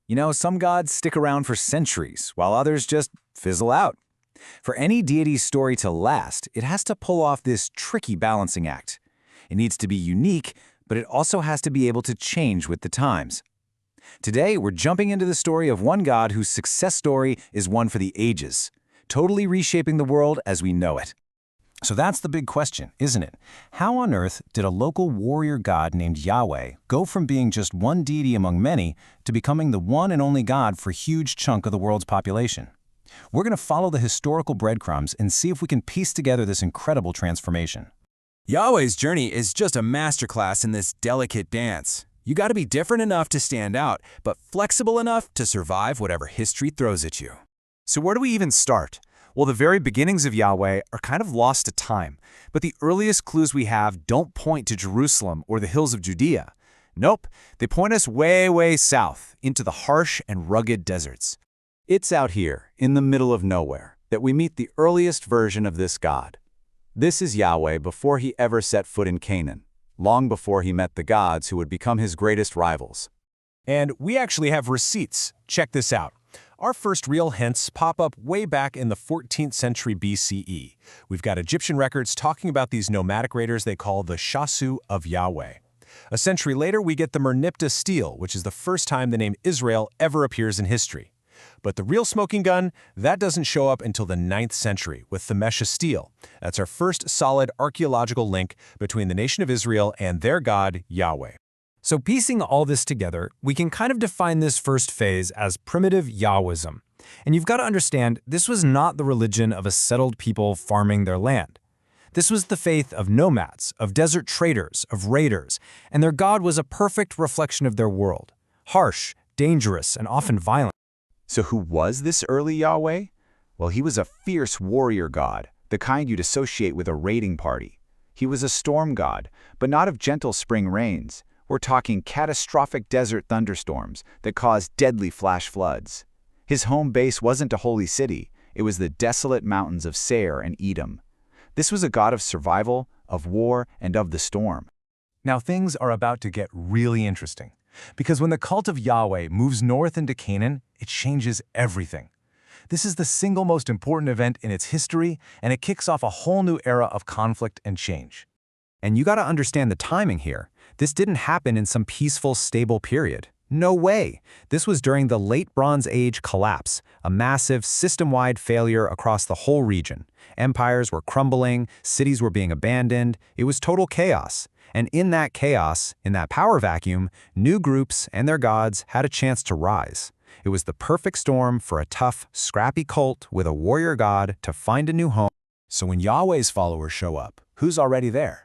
You know, some gods stick around for centuries, while others just fizzle out. For any deity's story to last, it has to pull off this tricky balancing act. It needs to be unique, but it also has to be able to change with the times. Today, we're jumping into the story of one god whose success story is one for the ages, totally reshaping the world as we know it. So that's the big question, isn't it? How on earth did a local warrior god named Yahweh go from being just one deity among many to becoming the one and only god for a huge chunk of the world's population? We're going to follow the historical breadcrumbs and see if we can piece together this incredible transformation. Yahweh's journey is just a masterclass in this delicate dance. You got to be different enough to stand out, but flexible enough to survive whatever history throws at you. So where do we even start? Well, the very beginnings of Yahweh are kind of lost to time, but the earliest clues we have don't point to Jerusalem or the hills of Judea. Nope, they point us way, way south, into the harsh and rugged deserts. It's out here, in the middle of nowhere, that we meet the earliest version of this god. This is Yahweh before he ever set foot in Canaan, long before he met the gods who would become his greatest rivals. And we actually have receipts. Check this out. Our first real hints pop up way back in the 14th century BCE. We've got Egyptian records talking about these nomadic raiders they call the Shasu of Yahweh. A century later, we get the Merneptah stele, which is the first time the name Israel ever appears in history. But the real smoking gun, that doesn't show up until the 9th century with the Mesha stele. That's our first solid archaeological link between the nation of Israel and their god, Yahweh. So piecing all this together, we can kind of define this first phase as primitive Yahwism. And you've got to understand, this was not the religion of a settled people farming their land. This was the faith of nomads, of desert traders, of raiders, and their god was a perfect reflection of their world. Harsh, dangerous, and often violent. So who was this early Yahweh? Well, he was a fierce warrior god, the kind you'd associate with a raiding party. He was a storm god, but not of gentle spring rains. We're talking catastrophic desert thunderstorms that caused deadly flash floods. His home base wasn't a holy city, it was the desolate mountains of Seir and Edom. This was a god of survival, of war, and of the storm. Now things are about to get really interesting, because when the cult of Yahweh moves north into Canaan, it changes everything. This is the single most important event in its history, and it kicks off a whole new era of conflict and change. And you got to understand the timing here. This didn't happen in some peaceful, stable period. No way. This was during the Late Bronze Age collapse, a massive, system-wide failure across the whole region. Empires were crumbling, cities were being abandoned, it was total chaos. And in that chaos, in that power vacuum, new groups and their gods had a chance to rise. It was the perfect storm for a tough, scrappy cult with a warrior god to find a new home. So when Yahweh's followers show up, who's already there?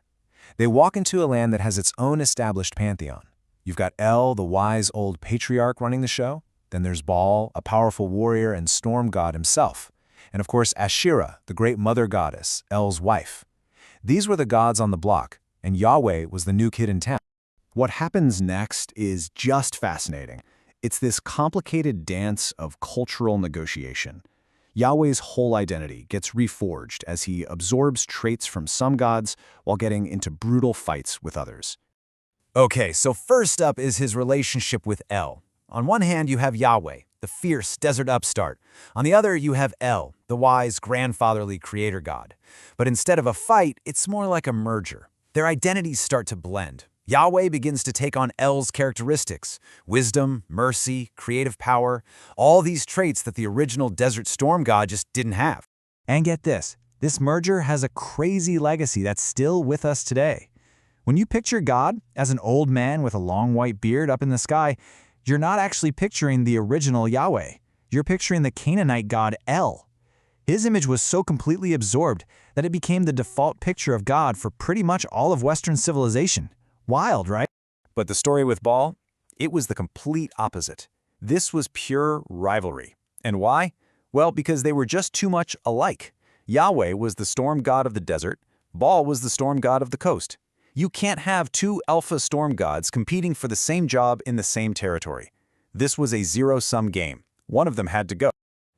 They walk into a land that has its own established pantheon. You've got El, the wise old patriarch running the show. Then there's Baal, a powerful warrior and storm god himself. And of course, Asherah, the great mother goddess, El's wife. These were the gods on the block, and Yahweh was the new kid in town. What happens next is just fascinating. It's this complicated dance of cultural negotiation. Yahweh's whole identity gets reforged as he absorbs traits from some gods while getting into brutal fights with others. Okay, so first up is his relationship with El. On one hand, you have Yahweh, the fierce desert upstart. On the other, you have El, the wise, grandfatherly creator god. But instead of a fight, it's more like a merger. Their identities start to blend. Yahweh begins to take on El's characteristics: wisdom, mercy, creative power, all these traits that the original desert storm god just didn't have. And get this merger has a crazy legacy that's still with us today. When you picture God as an old man with a long white beard up in the sky, you're not actually picturing the original Yahweh. You're picturing the Canaanite god El. His image was so completely absorbed that it became the default picture of God for pretty much all of Western civilization. Wild, right? But the story with Baal, it was the complete opposite. This was pure rivalry. And why? Well, because they were just too much alike. Yahweh was the storm god of the desert, Baal was the storm god of the coast. You can't have two alpha storm gods competing for the same job in the same territory. This was a zero-sum game. One of them had to go.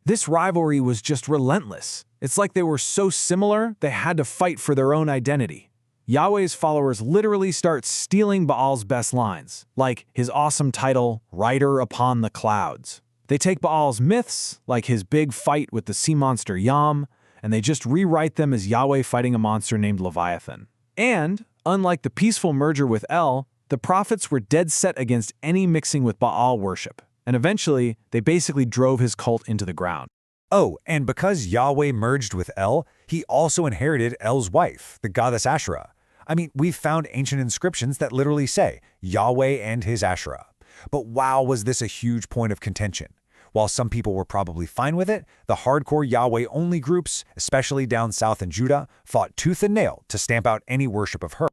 This rivalry was just relentless. It's like they were so similar, they had to fight for their own identity. Yahweh's followers literally start stealing Baal's best lines, like his awesome title, Rider Upon the Clouds. They take Baal's myths, like his big fight with the sea monster Yam, and they just rewrite them as Yahweh fighting a monster named Leviathan. And, unlike the peaceful merger with El, the prophets were dead set against any mixing with Baal worship, and eventually, they basically drove his cult into the ground. Oh, and because Yahweh merged with El, he also inherited El's wife, the goddess Asherah. I mean, we've found ancient inscriptions that literally say, Yahweh and his Asherah. But wow, was this a huge point of contention. While some people were probably fine with it, the hardcore Yahweh-only groups, especially down south in Judah, fought tooth and nail to stamp out any worship of her.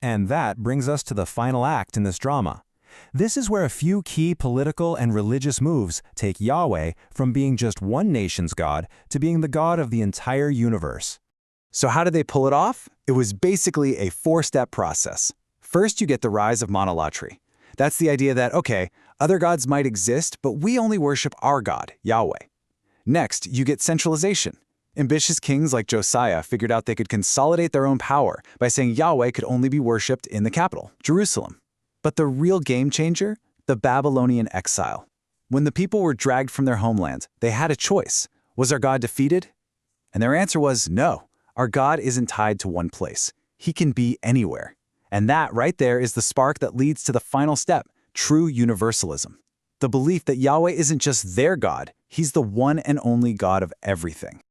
And that brings us to the final act in this drama. This is where a few key political and religious moves take Yahweh from being just one nation's God to being the God of the entire universe. So how did they pull it off? It was basically a four-step process. First, you get the rise of monolatry. That's the idea that, okay, other gods might exist, but we only worship our God, Yahweh. Next, you get centralization. Ambitious kings like Josiah figured out they could consolidate their own power by saying Yahweh could only be worshipped in the capital, Jerusalem. But the real game changer? The Babylonian exile. When the people were dragged from their homeland, they had a choice. Was our God defeated? And their answer was no. Our God isn't tied to one place. He can be anywhere. And that right there is the spark that leads to the final step, true universalism. The belief that Yahweh isn't just their God, he's the one and only God of everything.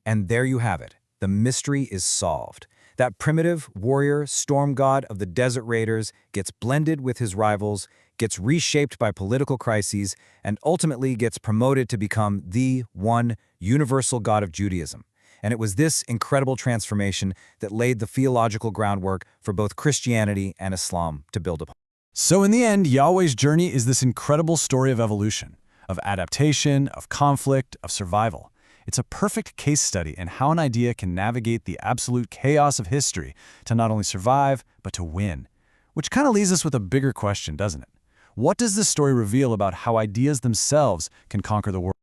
And there you have it. The mystery is solved. That primitive warrior storm god of the desert raiders gets blended with his rivals, gets reshaped by political crises, and ultimately gets promoted to become the one universal God of Judaism. And it was this incredible transformation that laid the theological groundwork for both Christianity and Islam to build upon. So in the end, Yahweh's journey is this incredible story of evolution, of adaptation, of conflict, of survival. It's a perfect case study in how an idea can navigate the absolute chaos of history to not only survive, but to win. Which kind of leaves us with a bigger question, doesn't it? What does this story reveal about how ideas themselves can conquer the world?